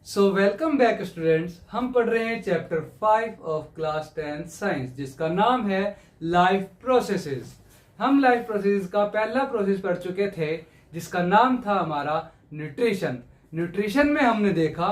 So welcome back students. हम पढ़ रहे हैं चैप्टर 5 ऑफ क्लास 10 साइंस, जिसका नाम है लाइफ प्रोसेसेस। हम लाइफ प्रोसेस का पहला प्रोसेस पढ़ चुके थे, जिसका नाम था हमारा न्यूट्रिशन। न्यूट्रिशन में हमने देखा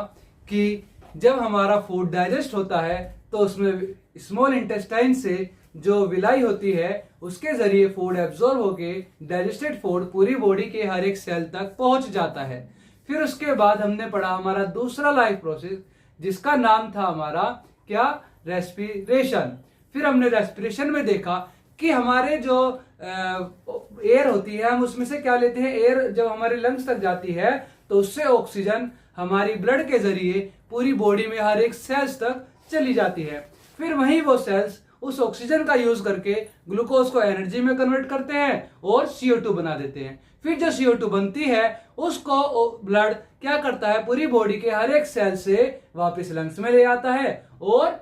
कि जब हमारा फूड डाइजेस्ट होता है तो उसमें स्मॉल इंटेस्टाइन से जो विलाई होती है उसके जरिए फूड एब्जॉर्ब होके डाइजेस्टेड फूड पूरी बॉडी के हर एक सेल तक पहुंच जाता है। फिर उसके बाद हमने पढ़ा हमारा दूसरा लाइफ प्रोसेस, जिसका नाम था हमारा क्या, रेस्पिरेशन। फिर हमने रेस्पिरेशन में देखा कि हमारे जो एयर होती है हम उसमें से क्या लेते हैं, एयर जब हमारे लंग्स तक जाती है तो उससे ऑक्सीजन हमारी ब्लड के जरिए पूरी बॉडी में हर एक सेल्स तक चली जाती है। फिर वहीं वो सेल्स उस ऑक्सीजन का यूज करके ग्लूकोज को एनर्जी में कन्वर्ट करते हैं और CO2 बना देते हैं। फिर जो CO2 बनती है उसको ब्लड क्या करता है, पूरी बॉडी के हर एक सेल से वापस लंग्स में ले आता है और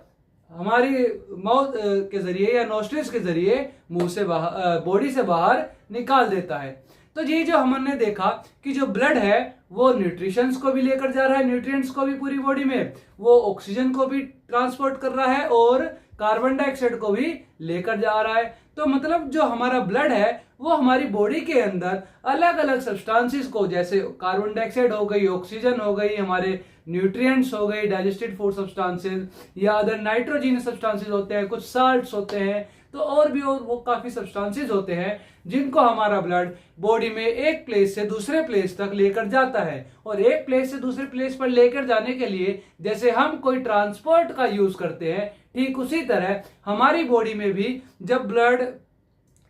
हमारी माउथ के जरिए या नोस्ट्रिल्स के जरिए मुंह से बाहर, बॉडी से बाहर निकाल देता है। तो ये जो हमने देखा कि जो ब्लड है वो न्यूट्रिशंस को भी लेकर जा रहा है, न्यूट्रिएंट्स को भी पूरी बॉडी में, वो ऑक्सीजन को भी ट्रांसपोर्ट कर रहा है और कार्बन डाइऑक्साइड को भी लेकर जा रहा है। तो मतलब जो हमारा ब्लड है वो हमारी बॉडी के अंदर अलग अलग सब्सटेंसेस को, जैसे कार्बन डाइऑक्साइड हो गई, ऑक्सीजन हो गई, हमारे न्यूट्रिएंट्स हो गई, डाइजेस्टेड फूड सब्सटेंसेस या अदर नाइट्रोजनस सब्सटेंसेस होते हैं, कुछ साल्ट्स होते हैं, तो और भी वो काफी सब्सटेंसेस होते हैं जिनको हमारा ब्लड बॉडी में एक प्लेस से दूसरे प्लेस तक लेकर जाता है। और एक प्लेस से दूसरे प्लेस पर लेकर जाने के लिए जैसे हम कोई ट्रांसपोर्ट का यूज करते हैं, ठीक उसी तरह हमारी बॉडी में भी जब ब्लड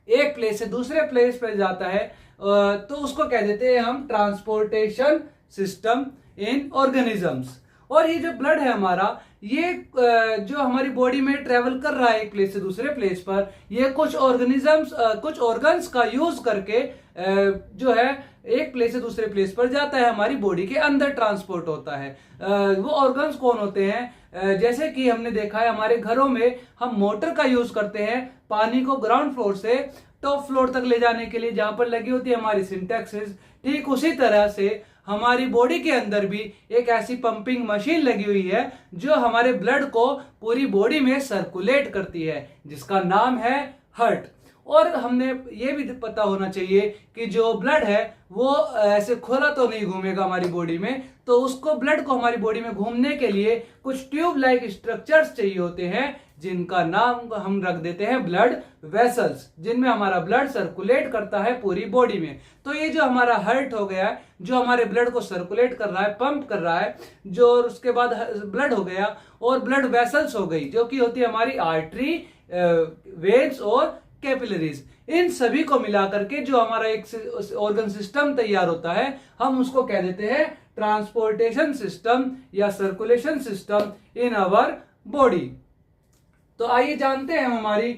एक प्लेस से दूसरे प्लेस पर जाता है तो उसको कह देते हैं हम ट्रांसपोर्टेशन सिस्टम इन ऑर्गेनिजम्स। और ये जो ब्लड है हमारा, ये जो हमारी बॉडी में ट्रेवल कर रहा है एक प्लेस से दूसरे प्लेस पर, ये कुछ ऑर्गेनिजम्स, कुछ ऑर्गन्स का यूज करके जो है एक प्लेस से दूसरे प्लेस पर जाता है, हमारी बॉडी के अंदर ट्रांसपोर्ट होता है। वो ऑर्गन्स कौन होते हैं, जैसे कि हमने देखा है हमारे घरों में हम मोटर का यूज करते हैं पानी को ग्राउंड फ्लोर से टॉप फ्लोर तक ले जाने के लिए, जहां पर लगी होती है हमारी सिंटेक्सिस। ठीक उसी तरह से हमारी बॉडी के अंदर भी एक ऐसी पंपिंग मशीन लगी हुई है जो हमारे ब्लड को पूरी बॉडी में सर्कुलेट करती है, जिसका नाम है हार्ट। और हमने ये भी पता होना चाहिए कि जो ब्लड है वो ऐसे खुला तो नहीं घूमेगा हमारी बॉडी में, तो उसको ब्लड को हमारी बॉडी में घूमने के लिए कुछ ट्यूब लाइक स्ट्रक्चर्स चाहिए होते हैं, जिनका नाम हम रख देते हैं ब्लड वेसल्स, जिनमें हमारा ब्लड सर्कुलेट करता है पूरी बॉडी में। तो ये जो हमारा हार्ट हो गया, जो हमारे ब्लड को सर्कुलेट कर रहा है, पंप कर रहा है, जो उसके बाद ब्लड हो गया, और ब्लड वेसल्स हो गई जो कि होती है हमारी आर्टरी, वेन्स और कैपिलरीज। इन सभी को मिलाकर के जो हमारा एक ऑर्गन सिस्टम तैयार होता है, हम उसको कह देते हैं ट्रांसपोर्टेशन सिस्टम या circulation system in our body. तो आइए जानते हैं हम हमारी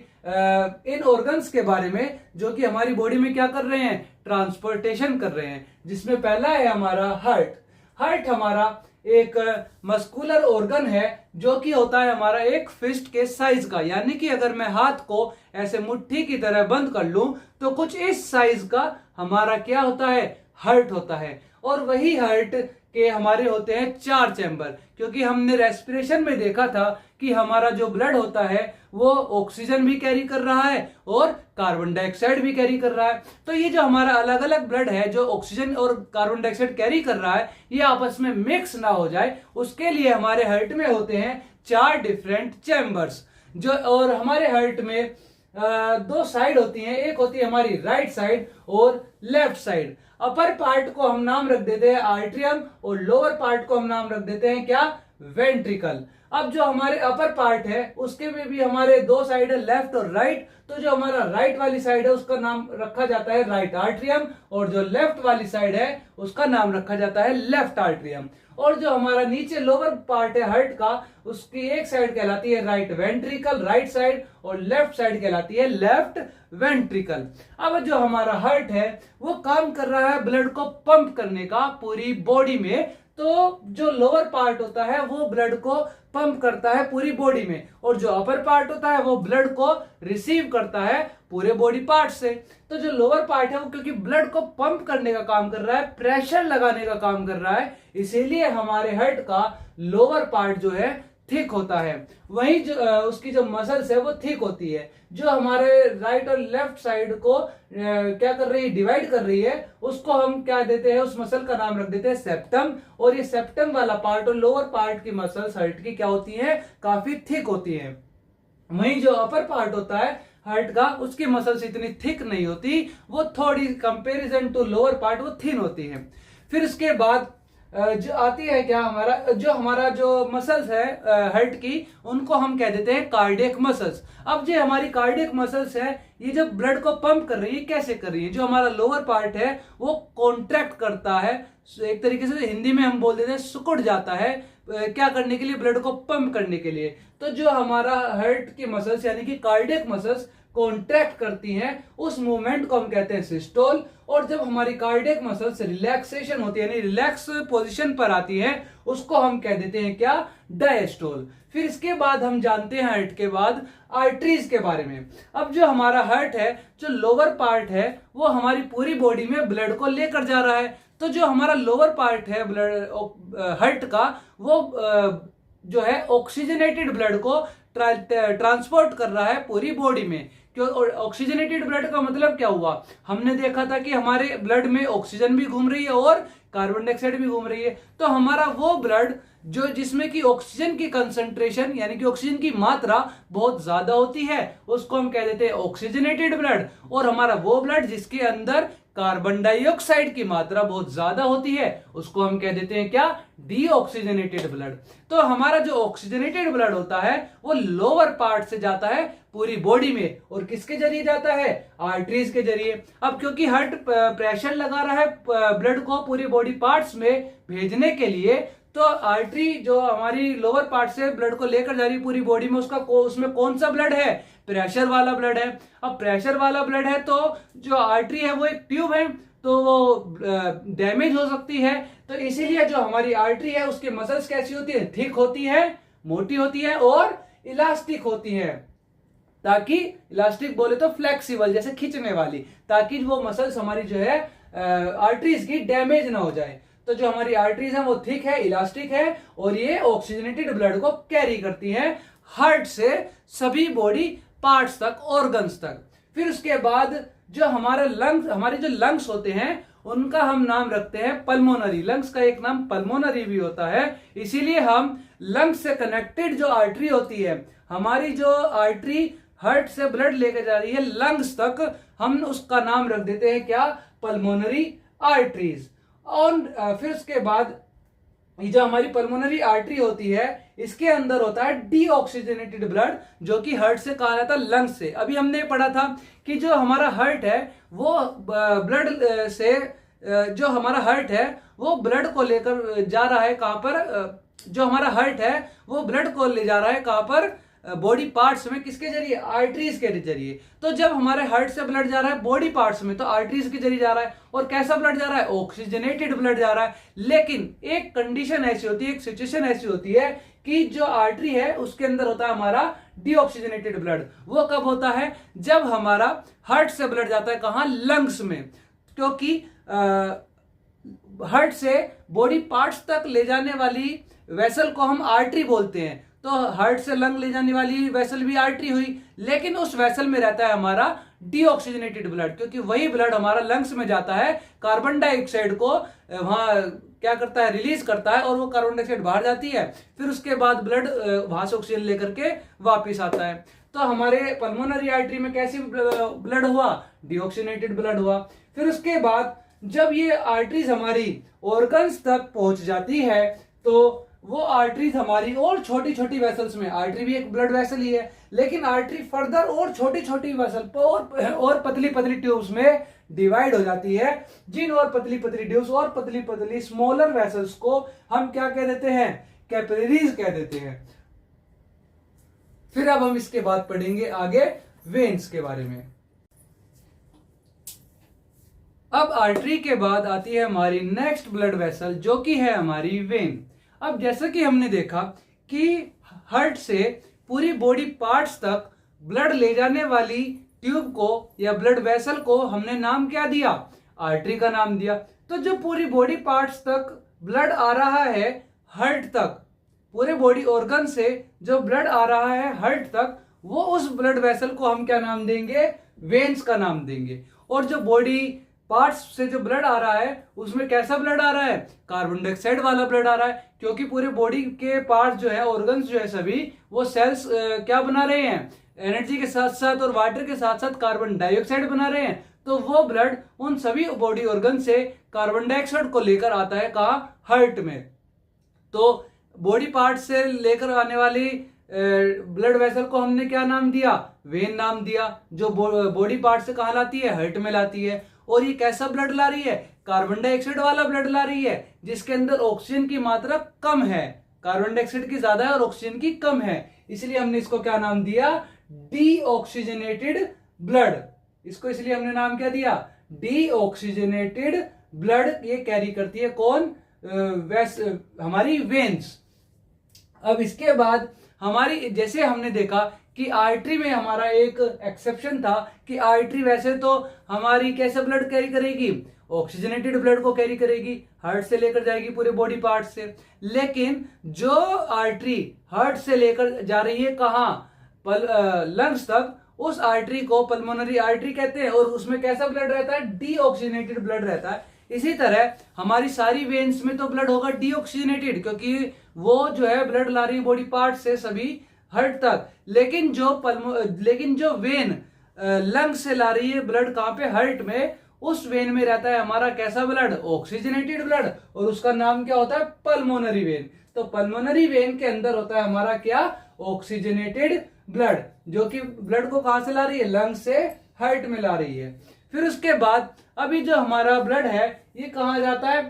इन ऑर्गन्स के बारे में जो कि हमारी बॉडी में क्या कर रहे हैं, ट्रांसपोर्टेशन कर रहे हैं। जिसमें पहला है हमारा हार्ट। हार्ट हमारा एक मस्कुलर ऑर्गन है जो कि होता है हमारा एक फिस्ट के साइज का, यानी कि अगर मैं हाथ को ऐसे मुट्ठी की तरह बंद कर लूं तो कुछ इस साइज का हमारा क्या होता है, हार्ट होता है। और वही हार्ट के हमारे होते हैं 4 चैम्बर, क्योंकि हमने रेस्पिरेशन में देखा था कि हमारा जो ब्लड होता है वो ऑक्सीजन भी कैरी कर रहा है और कार्बन डाइऑक्साइड भी कैरी कर रहा है। तो ये जो हमारा अलग अलग ब्लड है जो ऑक्सीजन और कार्बन डाइऑक्साइड कैरी कर रहा है, ये आपस में मिक्स ना हो जाए, उसके लिए हमारे हार्ट में होते हैं 4 डिफरेंट चैम्बर्स। जो और हमारे हार्ट में 2 साइड होती हैं, एक होती है हमारी राइट साइड और लेफ्ट साइड। अपर पार्ट को हम नाम रख देते हैं आर्ट्रियम और लोअर पार्ट को हम नाम रख देते हैं क्या, वेंट्रिकल। अब जो हमारे अपर पार्ट है उसके में भी हमारे 2 साइड है, लेफ्ट और राइट। तो जो हमारा राइट वाली साइड है उसका नाम रखा जाता है राइट आर्ट्रियम, और जो लेफ्ट वाली साइड है उसका नाम रखा जाता है लेफ्ट आर्ट्रियम। और जो हमारा नीचे लोअर पार्ट है हार्ट का, उसकी एक साइड कहलाती है राइट वेंट्रिकल, राइट साइड, और लेफ्ट साइड कहलाती है लेफ्ट वेंट्रिकल। अब जो हमारा हार्ट है वो काम कर रहा है ब्लड को पंप करने का पूरी बॉडी में। तो जो लोअर पार्ट होता है वो ब्लड को पंप करता है पूरी बॉडी में, और जो अपर पार्ट होता है वो ब्लड को रिसीव करता है पूरे बॉडी पार्ट से। तो जो लोअर पार्ट है वो क्योंकि ब्लड को पंप करने का काम कर रहा है, प्रेशर लगाने का काम कर रहा है, इसीलिए हमारे हार्ट का लोअर पार्ट जो है थिक होता है। वहीं जो उसकी जो मसल्स है वो थिक होती है। जो हमारे राइट और लेफ्ट साइड को क्या कर रही है, डिवाइड कर रही है, उसको हम क्या देते हैं, उस मसल का नाम रख देते हैं सेप्टम। और ये सेप्टम वाला पार्ट और लोअर पार्ट की मसल्स हार्ट की क्या होती है, काफी थिक होती है। वहीं जो अपर पार्ट होता है हार्ट का, उसकी मसल्स इतनी थिक नहीं होती, वो थोड़ी कंपैरिजन टू लोअर पार्ट वो थिन होती है। फिर उसके बाद जो आती है क्या, हमारा जो मसल्स है हार्ट की, उनको हम कह देते हैं कार्डियक मसल्स। अब जो हमारी कार्डियक मसल्स है, ये जब ब्लड को पंप कर रही है, कैसे कर रही है, जो हमारा लोअर पार्ट है वो कॉन्ट्रैक्ट करता है, एक तरीके से हिंदी में हम बोल देते हैं सिकुड़ जाता है, क्या करने के लिए, ब्लड को पंप करने के लिए। तो जो हमारा हार्ट की मसल्स यानी कि कार्डियक मसल्स कॉन्ट्रैक्ट करती हैं, उस मूवमेंट को हम कहते हैं सिस्टोल। और जब हमारी कार्डियक मसल्स रिलैक्सेशन होती है यानी रिलैक्स पोजीशन पर आती है, उसको हम कह देते हैं क्या, डायस्टोल। फिर इसके बाद हम जानते हैं हार्ट के बाद आर्टरीज के बारे में। अब जो हमारा हार्ट है, जो लोअर पार्ट है, वो हमारी पूरी बॉडी में ब्लड को लेकर जा रहा है। तो जो हमारा लोअर पार्ट है ब्लड हार्ट का, वो जो है ऑक्सीजनेटेड ब्लड को ट्रांसपोर्ट कर रहा है पूरी बॉडी में। क्यों ऑक्सीजनेटेड ब्लड का मतलब क्या हुआ, हमने देखा था कि हमारे ब्लड में ऑक्सीजन भी घूम रही है और कार्बन डाइऑक्साइड भी घूम रही है। तो हमारा वो ब्लड जो जिसमें कि ऑक्सीजन की कंसंट्रेशन यानी कि ऑक्सीजन की मात्रा बहुत ज्यादा होती है, उसको हम कह देते हैं ऑक्सीजनेटेड ब्लड। और हमारा वो ब्लड जिसके अंदर कार्बन डाइऑक्साइड की मात्रा बहुत ज्यादा होती है, उसको हम कह देते हैं क्या, डीऑक्सीजनेटेड ब्लड। तो हमारा जो ऑक्सीजनेटेड ब्लड होता है वो लोअर पार्ट से जाता है पूरी बॉडी में, और किसके जरिए जाता है, आर्टरीज के जरिए। अब क्योंकि हार्ट प्रेशर लगा रहा है ब्लड को पूरी बॉडी पार्ट्स में भेजने के लिए, तो आर्टरी जो हमारी लोअर पार्ट से ब्लड को लेकर जा रही है पूरी बॉडी में, उसमें कौन सा ब्लड है, प्रेशर वाला ब्लड है। अब प्रेशर वाला ब्लड है तो जो आर्टरी है वो एक ट्यूब है, तो वो डैमेज हो सकती है। तो इसीलिए जो हमारी आर्टरी है उसकी मसल्स कैसी होती है, थिक होती है, मोटी होती है और इलास्टिक होती है। ताकि इलास्टिक बोले तो फ्लेक्सिबल, जैसे खींचने वाली, ताकि वो मसल्स हमारी जो है आर्टरीज की डैमेज ना हो जाए। तो जो हमारी आर्टरीज है वो थिक है, इलास्टिक है, और ये ऑक्सीजनेटेड ब्लड को कैरी करती है हार्ट से सभी बॉडी पार्ट्स तक, ऑर्गन्स तक। फिर उसके बाद जो हमारे जो लंग्स होते हैं, उनका हम नाम रखते हैं पल्मोनरी। लंग्स का एक नाम पल्मोनरी भी होता है। इसीलिए हम लंग्स से कनेक्टेड जो आर्टरी होती है, हमारी जो आर्टरी हार्ट से ब्लड लेकर जा रही है लंग्स तक, हम उसका नाम रख देते हैं क्या, पल्मोनरी आर्टरीज। और फिर उसके बाद ये जो हमारी पल्मोनरी आर्टरी होती है, इसके अंदर होता है डीऑक्सीजनेटेड ब्लड, जो कि हार्ट से कहा जाता है लंग्स से। अभी हमने पढ़ा था कि जो हमारा हार्ट है वो ब्लड से जो हमारा हार्ट है वो ब्लड को लेकर जा रहा है कहां पर, जो हमारा हार्ट है वो ब्लड को ले जा रहा है कहां पर, बॉडी पार्ट्स में, किसके जरिए, आर्टरीज के जरिए। तो जब हमारे हार्ट से ब्लड जा रहा है बॉडी पार्ट्स में, तो आर्टरीज के जरिए जा रहा है। और कैसा ब्लड जा रहा है, ऑक्सीजनेटेड ब्लड जा रहा है। लेकिन एक कंडीशन ऐसी होती है, एक सिचुएशन ऐसी होती है कि जो आर्टरी है उसके अंदर होता है हमारा डीऑक्सीजनेटेड ब्लड। वो कब होता है, जब हमारा हार्ट से ब्लड जाता है कहां, लंग्स में। क्योंकि हार्ट से बॉडी पार्ट्स तक ले जाने वाली वेसल को हम आर्टरी बोलते हैं। तो हार्ट से लंग ले जाने वाली वेसल भी आर्टरी हुई, लेकिन उस वेसल में रहता है हमारा डीऑक्सीजनेटेड ब्लड, क्योंकि वही ब्लड हमारा लंग्स में जाता है, कार्बन डाइऑक्साइड को वहां क्या करता है, रिलीज करता है, और वो कार्बन डाइऑक्साइड बाहर जाती है। फिर उसके बाद ब्लड वहां से ऑक्सीजन लेकर के वापिस आता है। तो हमारे पल्मोनरी आर्टरी में कैसी ब्लड हुआ, डीऑक्सीजनेटेड ब्लड हुआ। फिर उसके बाद जब ये आर्टरीज हमारी ऑर्गन्स तक पहुंच जाती है, तो वो आर्टरीज हमारी और छोटी छोटी वेसल्स में, आर्टरी भी एक ब्लड वेसल ही है, लेकिन आर्टरी फर्दर और छोटी छोटी वेसल और पतली पतली ट्यूब्स में डिवाइड हो जाती है, जिन और पतली पतली ट्यूब्स और पतली पतली स्मॉलर वेसल्स को हम क्या कह देते हैं, कैपिलरीज कह देते हैं। फिर अब हम इसके बाद पढ़ेंगे आगे वेन्स के बारे में। अब आर्टरी के बाद आती है हमारी नेक्स्ट ब्लड वेसल, जो कि है हमारी वेन। अब जैसा कि हमने देखा कि हार्ट से पूरी बॉडी पार्ट्स तक ब्लड ले जाने वाली ट्यूब को या ब्लड वेसल को हमने नाम क्या दिया? आर्टरी का नाम दिया। तो जो पूरी बॉडी पार्ट्स तक ब्लड आ रहा है हार्ट तक, पूरे बॉडी ऑर्गन से जो ब्लड आ रहा है हार्ट तक, वो उस ब्लड वेसल को हम क्या नाम देंगे? वेन्स का नाम देंगे। और जो बॉडी पार्ट्स से जो ब्लड आ रहा है उसमें कैसा ब्लड आ रहा है? कार्बन डाइऑक्साइड वाला ब्लड आ रहा है, क्योंकि पूरे बॉडी के पार्ट्स जो है, ऑर्गन्स जो है सभी, वो सेल्स क्या बना रहे हैं? एनर्जी के साथ साथ और वाटर के साथ साथ कार्बन डाइऑक्साइड बना रहे हैं। तो वो ब्लड उन सभी बॉडी ऑर्गन से कार्बन डाइऑक्साइड को लेकर आता है कहाँ? हार्ट में। तो बॉडी पार्ट से लेकर आने वाली ब्लड वेसल को हमने क्या नाम दिया? वेन नाम दिया। जो बॉडी पार्ट से कहाँ लाती है? हार्ट में लाती है। और ये कैसा ब्लड ला रही है? कार्बन डाइऑक्साइड वाला ब्लड ला रही है, जिसके अंदर ऑक्सीजन की मात्रा कम है। कार्बन डाइऑक्साइड की ज्यादा है और ऑक्सीजन की कम है, इसलिए हमने इसको क्या नाम दिया? Deoxygenated blood. इसको इसलिए हमने नाम क्या दिया? Deoxygenated blood. ये कैरी करती है कौन? हमारी वेन्स। अब इसके बाद हमारी, जैसे हमने देखा कि आर्टरी में हमारा एक एक्सेप्शन था कि आर्टरी वैसे तो हमारी कैसे ब्लड कैरी करेगी? ऑक्सीजनेटेड ब्लड को कैरी करेगी, हार्ट से लेकर जाएगी पूरे बॉडी पार्ट से। लेकिन जो आर्टरी हार्ट से लेकर जा रही है कहाँ? लंग्स तक, उस आर्टरी को पल्मोनरी आर्टरी कहते हैं। और उसमें कैसा ब्लड रहता है? डीऑक्सीजनेटेड ब्लड रहता है। इसी तरह हमारी सारी वेन्स में तो ब्लड होगा डीऑक्सीजनेटेड, क्योंकि वो जो है ब्लड ला रही है बॉडी पार्ट से सभी हार्ट तक। लेकिन जो वेन लंग से ला रही है ब्लड कहाँ पे? हार्ट में। उस वेन में रहता है हमारा कैसा ब्लड? Oxygenated blood. और उसका नाम क्या होता है? Pulmonary vein. तो पल्मोनरी वेन के अंदर होता है हमारा क्या? ऑक्सीजनेटेड ब्लड, जो कि ब्लड को कहां से ला रही है? लंग से हार्ट में ला रही है। फिर उसके बाद अभी जो हमारा ब्लड है ये कहाँ जाता है?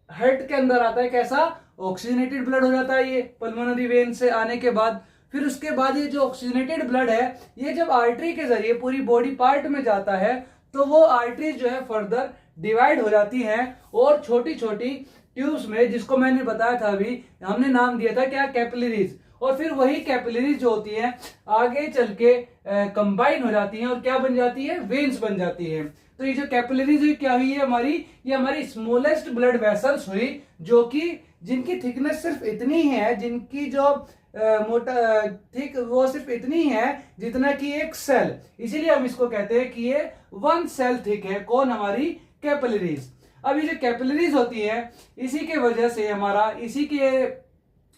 हार्ट के अंदर आता है। कैसा? ऑक्सीजनेटेड ब्लड हो जाता है ये पल्मोनरी वेन से आने के बाद। फिर उसके बाद ये जो ऑक्सीजनेटेड ब्लड है ये जब आर्टरी के जरिए पूरी बॉडी पार्ट में जाता है तो वो आर्टरी जो है फर्दर डिवाइड हो जाती हैं और छोटी छोटी ट्यूब्स में, जिसको मैंने बताया था अभी, हमने नाम दिया था क्या? कैपिलरीज। और फिर वही कैपिलरीज जो होती हैं आगे चल के कंबाइन हो जाती हैं और क्या बन जाती है? वेन्स बन जाती है। तो ये जो कैपिलरीज हुई क्या हुई है हमारी? ये हमारी स्मॉलेस्ट ब्लड वेसल्स हुई, जो कि जिनकी थिकनेस सिर्फ इतनी है, जिनकी जो मोटा थिक वो सिर्फ इतनी है जितना कि एक सेल। इसीलिए हम इसको कहते हैं कि ये 1 सेल थिक है। कौन? हमारी कैपिलरीज। अब ये जो कैपिलरीज होती है इसी के वजह से हमारा, इसी के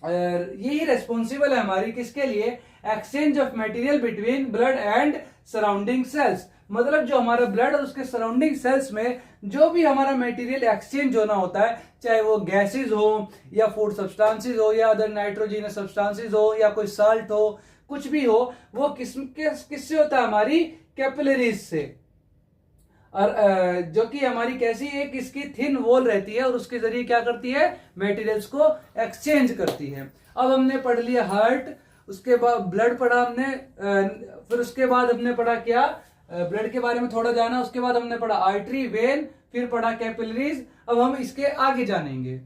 यही रेस्पॉन्सिबल है हमारी किसके लिए? Exchange of material between blood and surrounding sales. मतलब जो हमारा ब्लड और उसके सराउंडिंग सेल्स में जो भी हमारा मटेरियल एक्सचेंज होना होता है, चाहे वो गैसेज हो या फूड सब्सटेंसेस हो या अदर नाइट्रोजनस सब्सटेंसेस हो या कोई साल्ट हो, कुछ भी हो, वो किससे होता है? हमारी कैपिलरीज से। और जो कि हमारी कैसी एक इसकी थिन वॉल रहती है और उसके जरिए क्या करती है? मटेरियल्स को एक्सचेंज करती है। अब हमने पढ़ लिया हार्ट, उसके बाद ब्लड पढ़ा हमने, फिर उसके बाद हमने पढ़ा क्या? ब्लड के बारे में थोड़ा जाना। उसके बाद हमने पढ़ा आर्टरी, वेन, फिर पढ़ा कैपिलरीज। अब हम इसके आगे जानेंगे।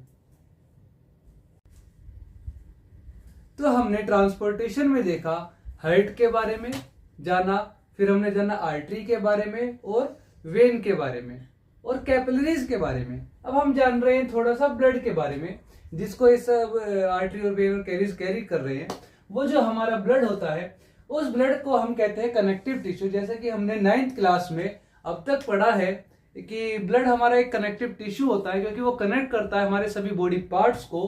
तो हमने ट्रांसपोर्टेशन में देखा हार्ट के बारे में जाना, फिर हमने जाना आर्टरी के बारे में और वेन के बारे में और कैपिलरीज के बारे में। अब हम जान रहे हैं थोड़ा सा ब्लड के बारे में, जिसको इस आर्टरी और वेन और कैरी कर रहे हैं। वो जो हमारा ब्लड होता है उस ब्लड को हम कहते हैं कनेक्टिव टिश्यू। जैसे कि हमने 9th क्लास में अब तक पढ़ा है कि ब्लड हमारा एक कनेक्टिव टिश्यू होता है, क्योंकि वो कनेक्ट करता है हमारे सभी बॉडी पार्ट्स को।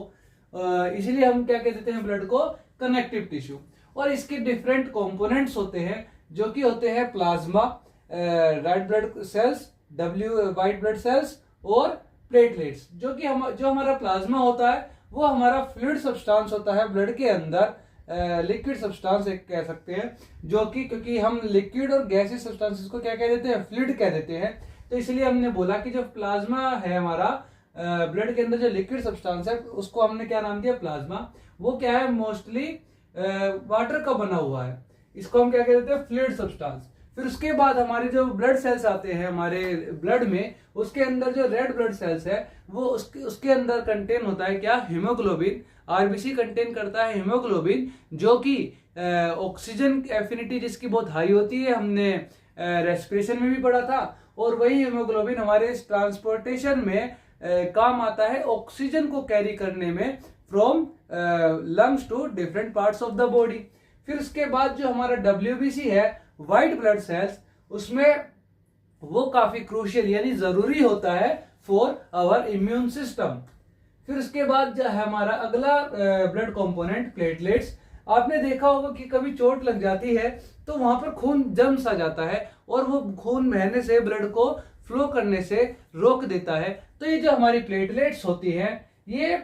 इसीलिए हम क्या कह देते हैं ब्लड को? Connective tissue. और इसके डिफरेंट कंपोनेंट्स होते हैं, जो कि होते हैं plasma, red blood cells, white blood cells और प्लेटलेट्स। जो हमारा प्लाज्मा होता है वो हमारा फ्लूइड सब्सटेंस होता है ब्लड के अंदर, लिक्विड सब्सटेंस एक कह सकते हैं, जो कि क्योंकि हम लिक्विड और गैसियस सब्सटेंसेस को क्या कह देते हैं? फ्लूइड कह देते हैं। तो इसलिए हमने बोला कि जो प्लाज्मा है हमारा ब्लड के अंदर, जो लिक्विड सब्सटेंस है, उसको हमने क्या नाम दिया? प्लाज्मा। वो क्या है? मोस्टली वाटर का बना हुआ है। इसको हम क्या कह देते हैं? Fluid substance. फिर उसके बाद हमारे जो ब्लड सेल्स आते हैं हमारे ब्लड में, उसके अंदर जो रेड ब्लड सेल्स है वो उसके अंदर कंटेन होता है क्या, हीमोग्लोबिन। आरबीसी कंटेन करता है हीमोग्लोबिन, जो कि ऑक्सीजन एफिनिटी जिसकी बहुत हाई होती है, हमने रेस्पिरेशन में भी पढ़ा था। और वही हीमोग्लोबिन हमारे ट्रांसपोर्टेशन में काम आता है, ऑक्सीजन को कैरी करने में from lungs to different parts of the body. फिर उसके बाद जो हमारा डब्ल्यूबीसी है, व्हाइट ब्लड सेल्स, उसमें वो काफी क्रूशियल यानी जरूरी होता है फॉर आवर इम्यून सिस्टम। फिर उसके बाद जो है हमारा अगला ब्लड कंपोनेंट, प्लेटलेट्स। आपने देखा होगा कि कभी चोट लग जाती है तो वहां पर खून जम सा जाता है और वो खून बहने से, ब्लड को फ्लो करने से रोक देता है। तो ये जो हमारी प्लेटलेट्स होती हैं, ये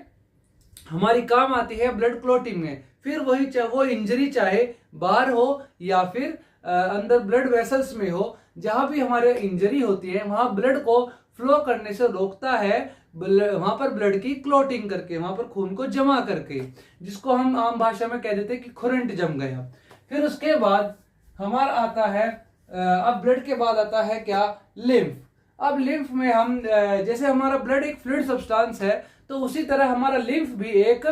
हमारी काम आती है ब्लड क्लॉटिंग में। फिर वही वो इंजरी चाहे बाहर हो या फिर अंदर ब्लड वेसल्स में हो, जहां भी हमारे इंजरी होती है वहां ब्लड को फ्लो करने से रोकता है, वहां पर ब्लड की क्लॉटिंग करके, वहां पर खून को जमा करके, जिसको हम आम भाषा में कह देते हैं कि खुरंट जम गया। फिर उसके बाद हमारा आता है, अब ब्लड के बाद आता है क्या, लिम्फ। अब लिम्फ में हम जैसे हमारा ब्लड एक फ्लूइड सब्सटेंस है, तो उसी तरह हमारा लिम्फ भी एक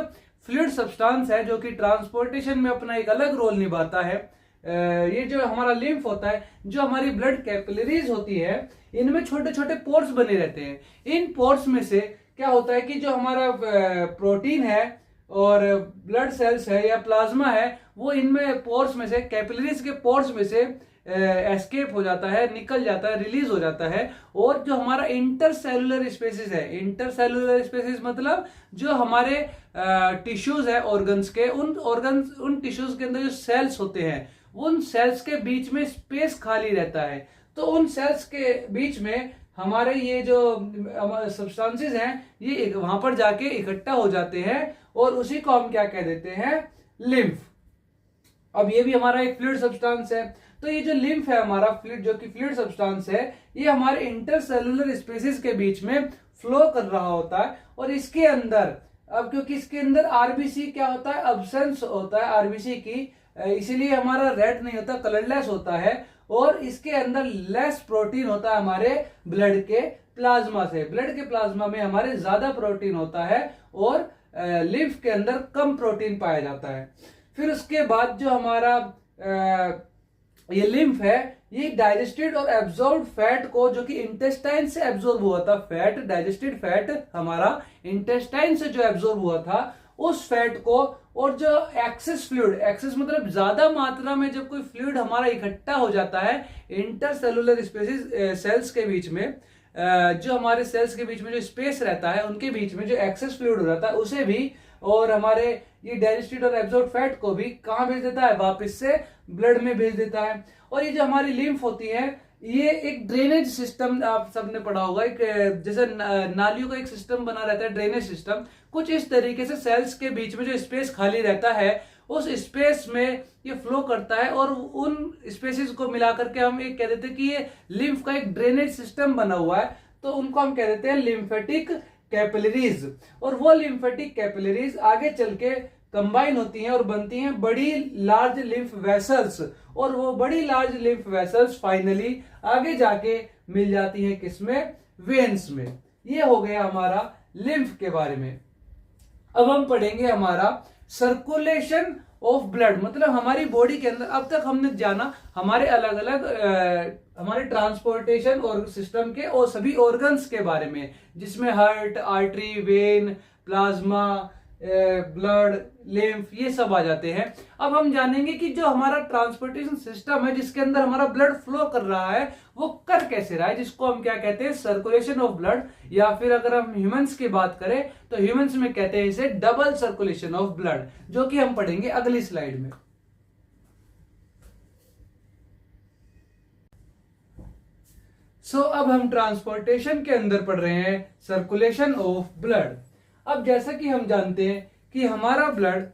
फ्लूइड सब्सटेंस है जो कि ट्रांसपोर्टेशन में अपना एक अलग रोल निभाता है। ये जो हमारा लिम्फ होता है, जो हमारी ब्लड कैपिलरीज होती है, इनमें छोटे छोटे पोर्स बने रहते हैं। इन पोर्स में से क्या होता है कि जो हमारा प्रोटीन है और ब्लड सेल्स है या प्लाज्मा है, वो इनमें पोर्स में से, कैपिलरीज के पोर्स में से एस्केप हो जाता है, निकल जाता है, रिलीज हो जाता है। और जो हमारा इंटरसेलुलर स्पेसिस है, इंटरसेलुलर स्पेसिस मतलब जो हमारे टिश्यूज है ऑर्गन्स के, उन टिश्यूज के अंदर जो सेल्स होते हैं, उन सेल्स के बीच में स्पेस खाली रहता है। तो उन सेल्स के बीच में हमारे ये जो सब्सटेंसेस हैं, ये वहां पर जाके इकट्ठा हो जाते हैं और उसी को हम क्या कह देते हैं, लिम्फ। अब ये भी हमारा एक फ्लूइड सब्सटेंस है। तो ये जो लिम्फ है हमारा फ्लूइड, जो कि फ्लूइड सब्सटेंस है, ये हमारे इंटरसेलुलर स्पेसिस के बीच में फ्लो कर रहा होता है। और इसके अंदर, अब क्योंकि इसके अंदर आरबीसी क्या होता है, अब्सेंस होता है आरबीसी की, इसीलिए हमारा रेड नहीं होता, कलरलेस होता है। और इसके अंदर लेस प्रोटीन होता है हमारे ब्लड के प्लाज्मा से। ब्लड के प्लाज्मा में हमारे ज्यादा प्रोटीन होता है और लिम्फ के अंदर कम प्रोटीन पाया जाता है। फिर उसके बाद जो हमारा ये लिम्फ है, ये डाइजेस्टेड और एब्जॉर्ब फैट को, जो कि इंटेस्टाइन से एब्जॉर्ब हुआ था, फैट, डाइजेस्टेड फैट हमारा इंटेस्टाइन से जो एब्जॉर्ब हुआ था, उस फैट को, और जो एक्सेस फ्लूइड, एक्सेस मतलब ज्यादा मात्रा में जब कोई फ्लूइड हमारा इकट्ठा हो जाता है इंटरसेलुलर स्पेसिस, सेल्स के बीच में, जो हमारे सेल्स के बीच में जो स्पेस रहता है, उनके बीच में जो एक्सेस फ्लूइड हो जाता है, उसे भी और हमारे ये डाइजेस्टेड और एब्जॉर्ब फैट को भी कहां भेज देता है, वापस से ब्लड में भेज देता है। और ये जो हमारी लिम्फ होती है, ये एक ड्रेनेज सिस्टम, आप सबने पढ़ा होगा, एक जैसे नालियों का एक सिस्टम बना रहता है, ड्रेनेज सिस्टम, कुछ इस तरीके से सेल्स के बीच में जो स्पेस खाली रहता है, उस स्पेस में ये फ्लो करता है। और उन स्पेसिस को मिलाकर के हम एक कह देते हैं कि ये लिम्फ का एक ड्रेनेज सिस्टम बना हुआ है, तो उनको हम कह देते हैं लिम्फेटिक कैपिलरीज। और वो लिम्फेटिक कैपिलरीज आगे चल के कंबाइन होती हैं और बनती हैं बड़ी लार्ज लिम्फ वेसल्स, और वो बड़ी लार्ज लिम्फ वेसल्स फाइनली आगे जाके मिल जाती हैं किसमें, वेन्स में। ये हो गया हमारा लिम्फ के बारे में। अब हम पढ़ेंगे हमारा सर्कुलेशन ऑफ ब्लड, मतलब हमारी बॉडी के अंदर अब तक हमने जाना हमारे अलग अलग हमारे ट्रांसपोर्टेशन और सिस्टम के और सभी ऑर्गन्स के बारे में, जिसमें heart, artery, when, plasma, blood, lymph, ये सब आ जाते हैं। अब हम जानेंगे कि जो हमारा ट्रांसपोर्टेशन सिस्टम है, जिसके अंदर हमारा ब्लड फ्लो कर रहा है, वो कर कैसे रहा है, जिसको हम क्या कहते हैं, सर्कुलेशन ऑफ ब्लड। या फिर अगर हम ह्यूमंस की बात करें तो ह्यूमंस में कहते हैं इसे डबल सर्कुलेशन ऑफ ब्लड, जो कि हम पढ़ेंगे अगली स्लाइड में। अब हम ट्रांसपोर्टेशन के अंदर पढ़ रहे हैं सर्कुलेशन ऑफ ब्लड। अब जैसा कि हम जानते हैं कि हमारा ब्लड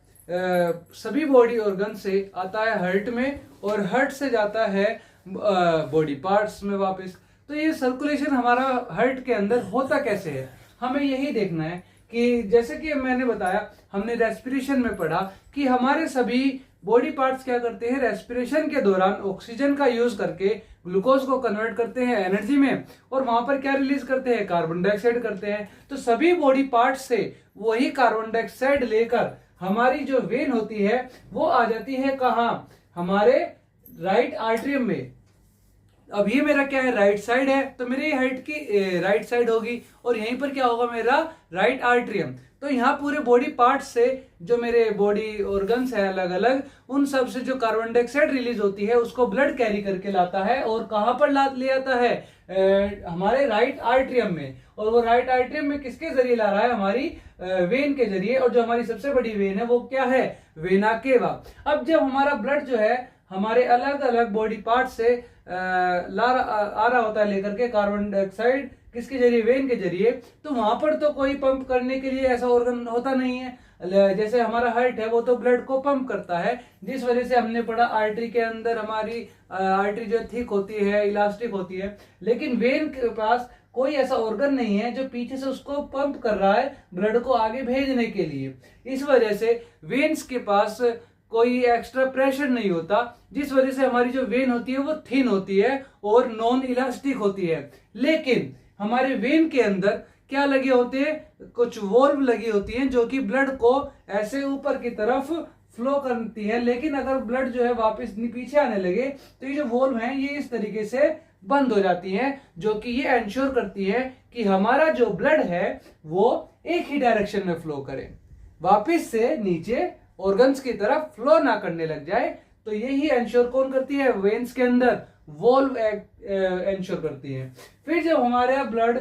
सभी बॉडी ऑर्गन से आता है हार्ट में, और हार्ट से जाता है बॉडी पार्ट्स में वापस। तो ये सर्कुलेशन हमारा हार्ट के अंदर होता कैसे है, हमें यही देखना है कि जैसे कि मैंने बताया, हमने रेस्पिरेशन में पढ़ा कि हमारे सभी बॉडी पार्ट्स क्या करते हैं, रेस्पिरेशन के दौरान ऑक्सीजन का यूज करके ग्लूकोज को कन्वर्ट करते हैं एनर्जी में, और वहां पर क्या रिलीज करते हैं, कार्बन डाइऑक्साइड करते हैं। तो सभी बॉडी पार्ट्स से वही कार्बन डाइऑक्साइड लेकर हमारी जो वेन होती है वो आ जाती है कहाँ, हमारे राइट आर्टरियम में। अब ये मेरा क्या है, राइट साइड है, तो मेरी हाइट की राइट साइड होगी, और यहीं पर क्या होगा, मेरा राइट आर्टरियम। तो यहाँ पूरे बॉडी पार्ट्स से जो मेरे बॉडी ऑर्गन्स है अलग अलग, उन सब से जो कार्बन डाइऑक्साइड रिलीज होती है उसको ब्लड कैरी करके लाता है, और कहाँ पर ले आता है, हमारे राइट आर्टरियम में। और वो राइट आर्टरियम में किसके जरिए ला रहा है, हमारी वेन के जरिए। और जो हमारी सबसे बड़ी वेन है वो क्या है, वेना केवा। अब जब हमारा ब्लड जो है हमारे अलग अलग बॉडी पार्ट से आ रहा होता है लेकर के कार्बन डाइऑक्साइड, किसके जरिए, वेन के जरिए, तो वहां पर तो कोई पंप करने के लिए ऐसा ऑर्गन होता नहीं है। जैसे हमारा हार्ट है वो तो ब्लड को पंप करता है, जिस वजह से हमने पढ़ा आर्टरी के अंदर हमारी आर्टरी जो थिक होती है, इलास्टिक होती है। लेकिन वेन के पास कोई ऐसा ऑर्गन नहीं है जो पीछे से उसको पंप कर रहा है ब्लड को आगे भेजने के लिए। इस वजह से वेन्स के पास कोई एक्स्ट्रा प्रेशर नहीं होता, जिस वजह से हमारी जो वेन होती है वो थिन होती है और नॉन इलास्टिक होती है। लेकिन हमारे वेन के अंदर क्या लगे होते हैं, कुछ वॉल्व लगी होती हैं जो कि ब्लड को ऐसे ऊपर की तरफ फ्लो करती है। लेकिन अगर ब्लड जो है वापस पीछे आने लगे तो ये जो वॉल्व हैं ये इस तरीके से बंद हो जाती हैं, जो कि ये एंश्योर करती है कि हमारा जो ब्लड है वो एक ही डायरेक्शन में फ्लो करे, वापस से नीचे ऑर्गन्स की तरफ फ्लो ना करने लग जाए। तो यही एंश्योर कौन करती है, वेन्स के अंदर वॉल्व एंश्योर करती है। फिर जब हमारा ब्लड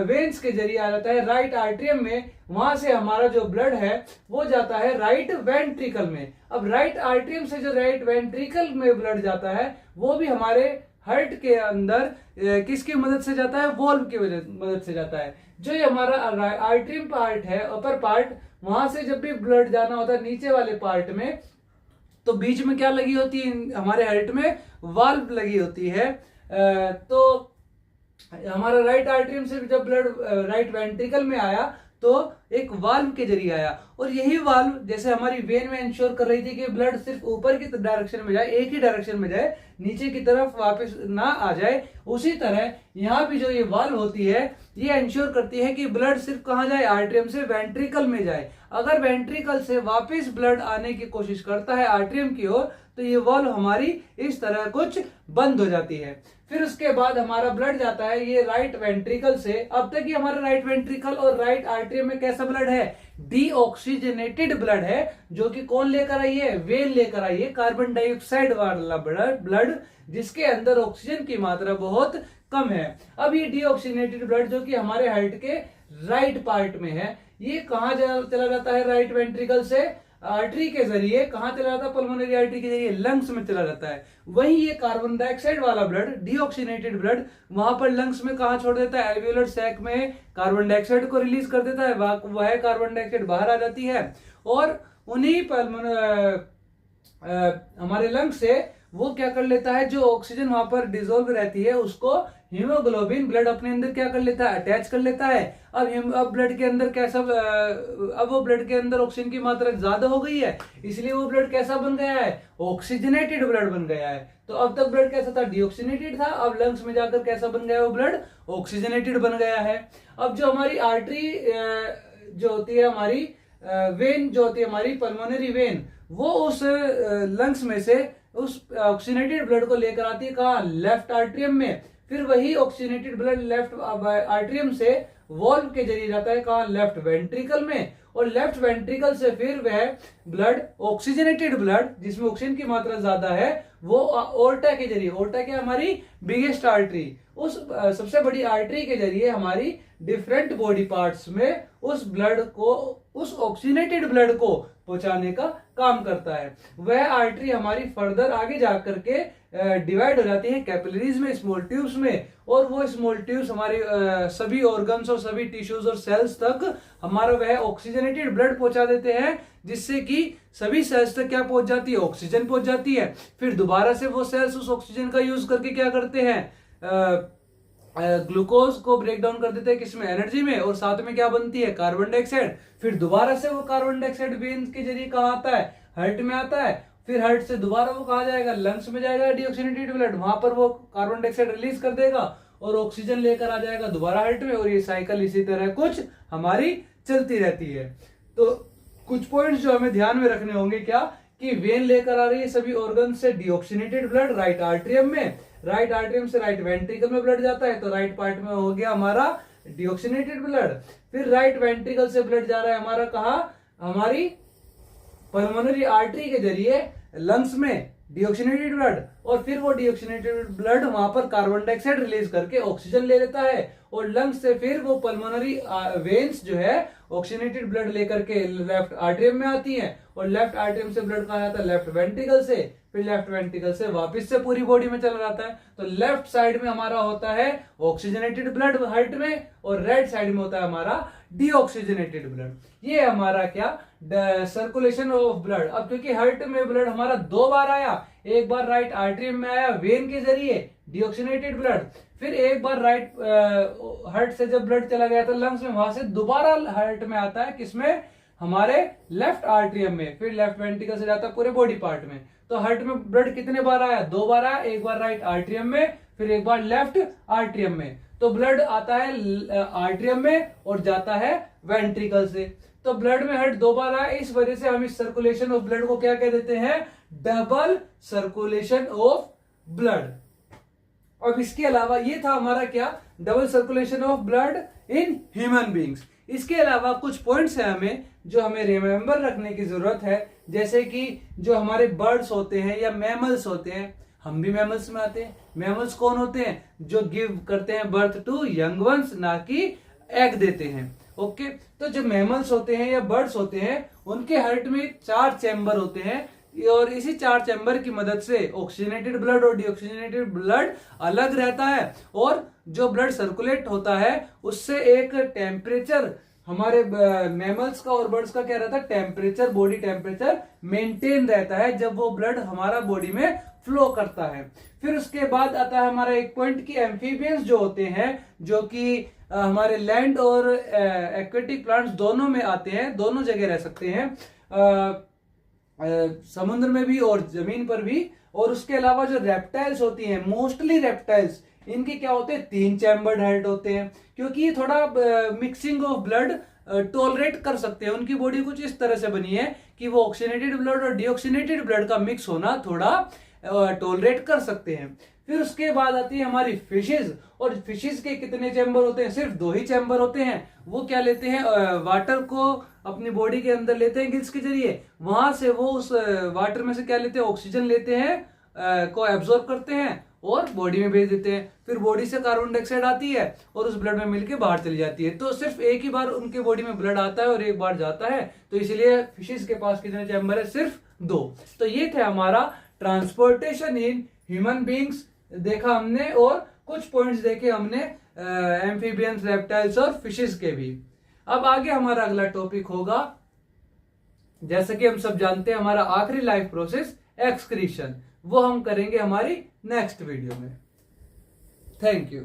वेन्स के जरिए आ जाता है राइट आर्टरियम में, वहां से हमारा जो ब्लड है वो जाता है राइट वेंट्रिकल में। अब राइट आर्टरियम से जो राइट वेंट्रिकल में ब्लड जाता है वो भी हमारे हार्ट के अंदर किसकी मदद से जाता है, वॉल्व की मदद से जाता है। जो ये हमारा आर्टरियम पार्ट है, अपर पार्ट, वहां से जब भी ब्लड जाना होता है नीचे वाले पार्ट में, तो बीच में क्या लगी होती है, हमारे हार्ट में वाल्व लगी होती है। तो हमारा राइट आर्टरियम से जब ब्लड राइट वेंट्रिकल में आया तो एक वाल्व के जरिए आया, और यही वाल्व जैसे हमारी वेन में इंश्योर कर रही थी कि ब्लड सिर्फ ऊपर की डायरेक्शन में जाए, एक ही डायरेक्शन में जाए, नीचे की तरफ वापस ना आ जाए, उसी तरह यहाँ भी जो ये वाल्व होती है ये इंश्योर करती है कि ब्लड सिर्फ कहाँ जाए, आर्टरियम से वेंट्रिकल में जाए। अगर वेंट्रिकल से वापस ब्लड आने की कोशिश करता है आर्टरियम की ओर, तो ये वाल्व हमारी इस तरह कुछ बंद हो जाती है। फिर उसके बाद हमारा ब्लड जाता है ये राइट वेंट्रिकल से। अब तक ये हमारा राइट वेंट्रिकल और राइट आर्टरियम में कैसा ब्लड है, डीऑक्सीजनेटेड ब्लड है, जो कि कौन लेकर आई है, वेन लेकर आई है, कार्बन डाइऑक्साइड वाला ब्लड जिसके अंदर ऑक्सीजन की मात्रा बहुत कम है। अब ये डीऑक्सीजनेटेड ब्लड जो कि हमारे हार्ट के राइट पार्ट में है, ये कहाँ चला जाता है, राइट वेंट्रिकल से आर्टरी के जरिए कहाँ चला जाता है, पल्मोनरी आर्टरी के जरिए लंग्स में चला जाता है। वहीं ये कार्बन डाइऑक्साइड वाला ब्लड, डीऑक्सीजनेटेड ब्लड, वहां पर लंग्स में कहाँ छोड़ देता है, एल्वियोलर सैक में कार्बन डाइऑक्साइड को रिलीज कर देता है, वह कार्बन डाइऑक्साइड बाहर आ जाती है, और उन्हीं हमारे लंग्स से वो क्या कर लेता है, जो ऑक्सीजन वहां पर डिसॉल्व रहती है उसको हीमोग्लोबिन ब्लड अपने अंदर क्या कर लेता है, अटैच कर लेता है। अब ब्लड के अंदर कैसा, अब वो ब्लड के अंदर ऑक्सीजन की मात्रा ज्यादा हो गई है, इसलिए वो ब्लड कैसा बन गया है, ऑक्सीजनेटेड ब्लड बन गया है। तो अब तक ब्लड कैसा था, डीऑक्सीजनेटेड था, अब लंग्स में जाकर कैसा बन गया वो ब्लड, ऑक्सीजनेटेड बन गया है। अब जो हमारी आर्टरी जो होती है, हमारी वेन जो होती है, हमारी पल्मोनरी वेन, वो उस लंग्स में से उस ऑक्सीजनेटेड ब्लड को लेकर आती है कहाँ, लेफ्ट आर्टरियम में। फिर वही ऑक्सीजनेटेड ब्लड लेफ्ट आर्टरियम से वॉल्व के जरिए जाता है कहाँ, लेफ्ट वेंट्रिकल में, और लेफ्ट वेंट्रिकल से फिर वह ब्लड ऑक्सीजनेटेड ब्लड जिसमें ऑक्सीजन की मात्रा ज्यादा है वो ओर्टा के जरिए, ओर्टा क्या हमारी बिगेस्ट आर्टरी, उस सबसे बड़ी आर्टरी के जरिए हमारी डिफरेंट बॉडी पार्ट्स में उस ब्लड को, उस ऑक्सीजनेटेड ब्लड को पहुंचाने का काम करता है। वह आर्टरी हमारी फर्दर आगे जाकर के डिवाइड हो जाती है कैपिलरीज में, स्मॉल ट्यूब्स में, और वो स्मॉल ट्यूब्स हमारे सभी ऑर्गन्स और सभी टिश्यूज और सेल्स तक हमारा वह ऑक्सीजनेटेड ब्लड पहुंचा देते हैं, जिससे कि सभी सेल्स तक क्या पहुंच जाती है, ऑक्सीजन पहुंच जाती है। फिर दोबारा से वो सेल्स उस ऑक्सीजन का यूज करके क्या करते हैं, ग्लूकोज को ब्रेक डाउन कर देते हैं किसमें, एनर्जी में, और साथ में क्या बनती है, कार्बन डाइऑक्साइड। फिर दोबारा से वो कार्बन डाइऑक्साइड वेन्स के जरिए कहाँ आता है, हार्ट में आता है, फिर हार्ट से दोबारा वो कहा जाएगा, लंग्स में जाएगा डीऑक्सीनेटेड ब्लड, वहां पर वो कार्बन डाइऑक्साइड रिलीज कर देगा और ऑक्सीजन लेकर आ जाएगा दोबारा हार्ट में, और ये साइकिल इसी तरह कुछ हमारी चलती रहती है। तो कुछ पॉइंट्स जो हमें ध्यान में रखने होंगे क्या, कि वेन लेकर आ रही है सभी ऑर्गन से डीऑक्सीनेटेड ब्लड राइट आर्टरियम में, राइट आर्टरियम से राइट वेंट्रिकल में ब्लड जाता है, तो राइट पार्ट में हो गया हमारा डीऑक्सीनेटेड ब्लड। फिर राइट वेंट्रिकल से ब्लड जा रहा है हमारा कहा, हमारी पल्मोनरी आर्टरी के जरिए लंग्स में डीऑक्सीनेटेड ब्लड, और फिर वो डीऑक्सीनेटेड ब्लड वहां पर कार्बन डाइऑक्साइड रिलीज करके ऑक्सीजन ले लेता है, और लंग्स से फिर वो पल्मोनरी वेन्स जो है ऑक्सीनेटेड ब्लड लेकर के लेफ्ट आर्टरियम में आती हैं, और लेफ्ट आर्टरियम से ब्लड कहाँ जाता है, लेफ्ट वेंट्रिकल से, फिर लेफ्ट वेंट्रिकल से वापस से पूरी बॉडी में चला जाता है। तो लेफ्ट साइड में हमारा होता है ऑक्सीजनेटेड ब्लड हार्ट में, और राइट साइड में होता है हमारा डीऑक्सीजनेटेड ब्लड। ये हमारा क्या, सर्कुलेशन ऑफ ब्लड। अब क्योंकि हार्ट में ब्लड हमारा दो बार आया, एक बार राइट आर्टरियम में आया वेन के जरिए डीऑक्सीनेटेड ब्लड, फिर एक बार राइट हार्ट से जब ब्लड चला गया था लंग्स में, वहां से दोबारा हार्ट में आता है, किसमें, हमारे लेफ्ट आर्टरियम में, फिर लेफ्ट वेंट्रिकल से जाता है पूरे बॉडी पार्ट में। तो हार्ट में ब्लड कितने बार आया, दो बार आया, एक बार राइट आर्टरियम में, फिर एक बार लेफ्ट आर्टरियम में। तो ब्लड आता है आर्टरियम में और जाता है वेंट्रिकल से। तो ब्लड में हर्ट दो बार आया, इस वजह से हम इस सर्कुलेशन ऑफ ब्लड को क्या कह देते हैं, डबल सर्कुलेशन ऑफ ब्लड। और इसके अलावा ये था हमारा क्या, double circulation of blood in human beings. इसके अलावा कुछ पॉइंट्स हैं हमें जो हमें रिमेंबर रखने की जरूरत है, जैसे कि जो हमारे बर्ड्स होते हैं या मैमल्स होते हैं, हम भी मैमल्स में आते हैं। मैमल्स कौन होते हैं, जो गिव करते हैं बर्थ टू यंग वंस, ना कि एग देते हैं। ओके, तो जो मैमल्स होते हैं या बर्ड्स होते हैं, उनके हार्ट में 4 चैम्बर होते हैं, और इसी 4 चैम्बर की मदद से ऑक्सीजनेटेड ब्लड और डीऑक्सीजनेटेड ब्लड अलग रहता है, और जो ब्लड सर्कुलेट होता है उससे एक टेम्परेचर हमारे मैमल्स का और बर्ड्स का क्या रहता है, टेम्परेचर, बॉडी टेम्परेचर मेंटेन रहता है जब वो ब्लड हमारा बॉडी में फ्लो करता है। फिर उसके बाद आता है हमारा एक पॉइंट कि एम्फीबियंस जो होते हैं, जो कि हमारे लैंड और एक्वेटिक प्लांट्स दोनों में आते हैं, दोनों जगह रह सकते हैं, समुद्र में भी और जमीन पर भी। और उसके अलावा जो रेप्टाइल्स होती हैं, मोस्टली रेप्टाइल्स, इनके क्या होते हैं, 3 चैम्बर्ड हेड होते हैं, क्योंकि ये थोड़ा मिक्सिंग ऑफ ब्लड टॉलरेट कर सकते हैं। उनकी बॉडी कुछ इस तरह से बनी है कि वो ऑक्सीनेटेड ब्लड और डीऑक्सीनेटेड ब्लड का मिक्स होना थोड़ा टॉलरेट कर सकते हैं। फिर उसके बाद आती है हमारी फिशेज, और फिशेज के कितने चैम्बर होते हैं, सिर्फ 2 ही चैम्बर होते हैं। वो क्या लेते हैं, वाटर को अपनी बॉडी के अंदर लेते हैं गिल्स के जरिए, वहां से वो उस वाटर में से क्या लेते हैं, ऑक्सीजन लेते हैं, को एब्जॉर्ब करते हैं और बॉडी में भेज देते हैं। फिर बॉडी से कार्बन डाइऑक्साइड आती है और उस ब्लड में मिलके बाहर चली जाती है। तो सिर्फ एक ही बार उनके बॉडी में ब्लड आता है और एक बार जाता है, तो इसलिए फिशेज के पास कितने चैम्बर है, सिर्फ 2। तो ये थे हमारा ट्रांसपोर्टेशन इन ह्यूमन बींग्स देखा हमने, और कुछ पॉइंट्स देखे हमने एम्फीबियंस, रेप्टाइल्स और फिशेज के भी। अब आगे हमारा अगला टॉपिक होगा, जैसे कि हम सब जानते हैं, हमारा आखिरी लाइफ प्रोसेस एक्सक्रीशन। वो हम करेंगे हमारी नेक्स्ट वीडियो में। Thank you.